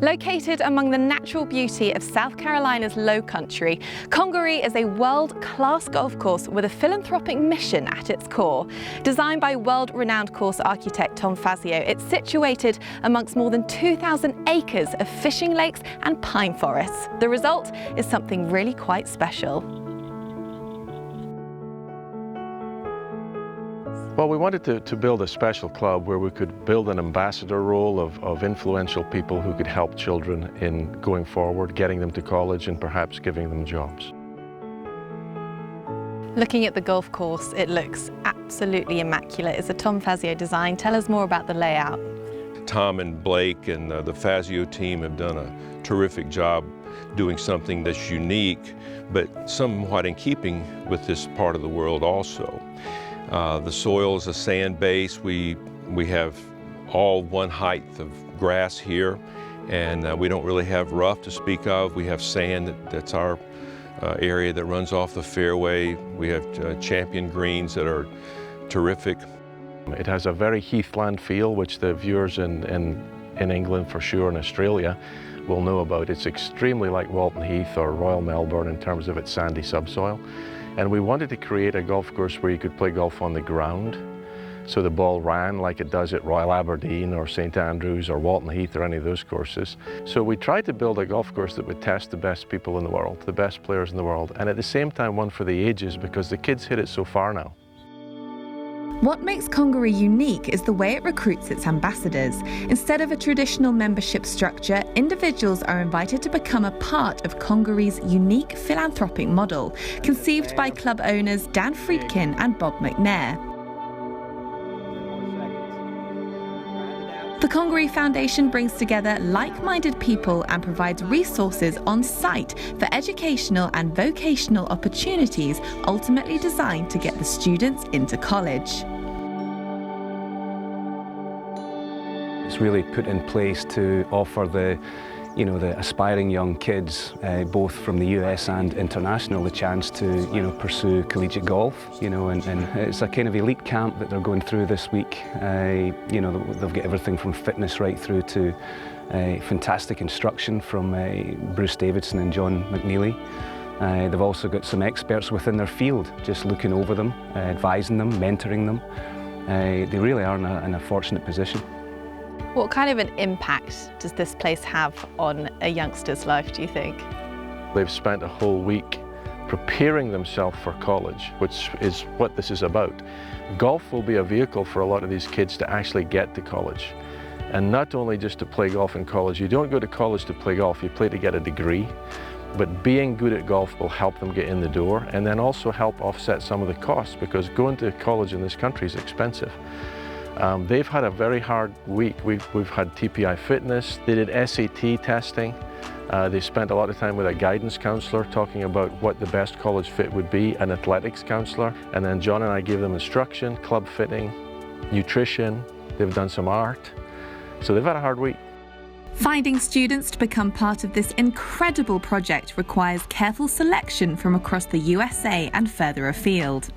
Located among the natural beauty of South Carolina's Low Country, Congaree is a world-class golf course with a philanthropic mission at its core. Designed by world-renowned course architect Tom Fazio, it's situated amongst more than 2,000 acres of fishing lakes and pine forests. The result is something really quite special. Well, we wanted to build a special club where we could build an ambassador role of influential people who could help children in going forward, getting them to college and perhaps giving them jobs. Looking at the golf course, it looks absolutely immaculate. It's a Tom Fazio design. Tell us more about the layout. Tom and Blake and the Fazio team have done a terrific job doing something that's unique, but somewhat in keeping with this part of the world also. The soil is a sand base. We have all one height of grass here, and we don't really have rough to speak of. We have sand that's our area that runs off the fairway. We have champion greens that are terrific. It has a very heathland feel, which the viewers in England for sure and Australia will know about. It's extremely like Walton Heath or Royal Melbourne in terms of its sandy subsoil. And we wanted to create a golf course where you could play golf on the ground, so the ball ran like it does at Royal Aberdeen or St Andrews or Walton Heath or any of those courses. So we tried to build a golf course that would test the best people in the world, the best players in the world, and at the same time one for the ages, because the kids hit it so far now. What makes Congaree unique is the way it recruits its ambassadors. Instead of a traditional membership structure, individuals are invited to become a part of Congaree's unique philanthropic model, conceived by club owners Dan Friedkin and Bob McNair. The Congaree Foundation brings together like-minded people and provides resources on site for educational and vocational opportunities, ultimately designed to get the students into college. It's really put in place to offer the aspiring young kids, both from the US and international, the chance to, pursue collegiate golf, and it's a kind of elite camp that they're going through this week. They'll get everything from fitness right through to fantastic instruction from Bruce Davidson and John McNeely. They've also got some experts within their field, just looking over them, advising them, mentoring them. They really are in a fortunate position. What kind of an impact does this place have on a youngster's life, do you think? They've spent a whole week preparing themselves for college, which is what this is about. Golf will be a vehicle for a lot of these kids to actually get to college. And not only just to play golf in college. You don't go to college to play golf, you play to get a degree. But being good at golf will help them get in the door and then also help offset some of the costs, because going to college in this country is expensive. They've had a very hard week. We've had TPI fitness, they did SAT testing. They spent a lot of time with a guidance counsellor talking about what the best college fit would be, an athletics counsellor. And then John and I gave them instruction, club fitting, nutrition. They've done some art. So they've had a hard week. Finding students to become part of this incredible project requires careful selection from across the USA and further afield.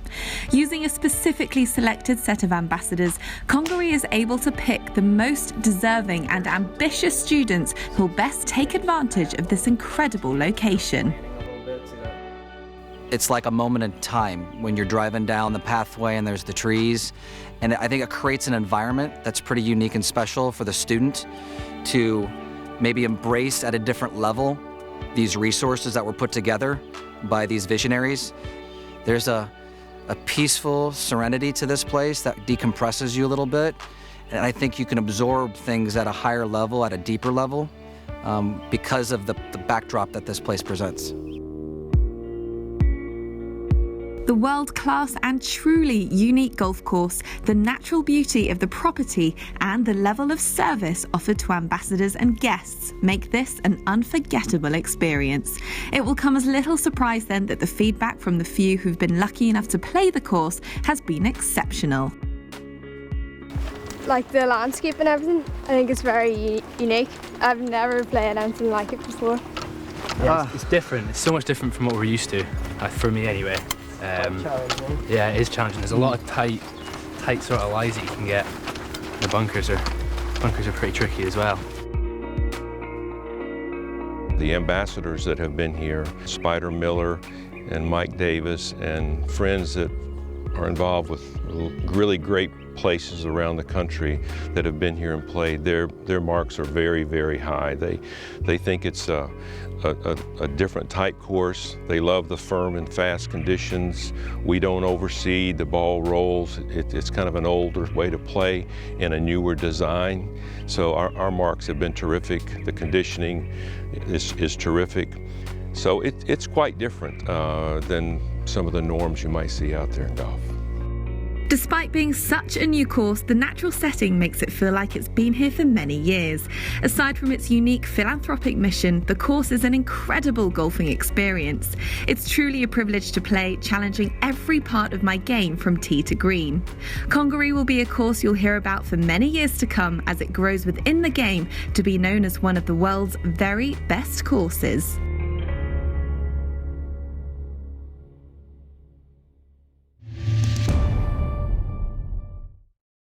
Using a specifically selected set of ambassadors, Congaree is able to pick the most deserving and ambitious students who'll best take advantage of this incredible location. It's like a moment in time when you're driving down the pathway and there's the trees, and I think it creates an environment that's pretty unique and special for the student to maybe embrace at a different level these resources that were put together by these visionaries. There's a peaceful serenity to this place that decompresses you a little bit, and I think you can absorb things at a higher level, at a deeper level, because of the backdrop that this place presents. The world-class and truly unique golf course, the natural beauty of the property, and the level of service offered to ambassadors and guests make this an unforgettable experience. It will come as little surprise then that the feedback from the few who've been lucky enough to play the course has been exceptional. Like the landscape and everything, I think it's very unique. I've never played anything like it before. Yeah, it's different. It's so much different from what we're used to, for me anyway. Yeah, it is challenging. There's a lot of tight sort of lies that you can get. The bunkers are pretty tricky as well. The ambassadors that have been here, Spider Miller and Mike Davis, and friends that are involved with really great places around the country that have been here and played, their marks are very, very high. They think it's a different type course. They love the firm and fast conditions. We don't overseed, the ball rolls. It's kind of an older way to play in a newer design. So our marks have been terrific. The conditioning is terrific. So it's quite different than some of the norms you might see out there in golf. Despite being such a new course, the natural setting makes it feel like it's been here for many years. Aside from its unique philanthropic mission, the course is an incredible golfing experience. It's truly a privilege to play, challenging every part of my game from tee to green. Congaree will be a course you'll hear about for many years to come as it grows within the game to be known as one of the world's very best courses.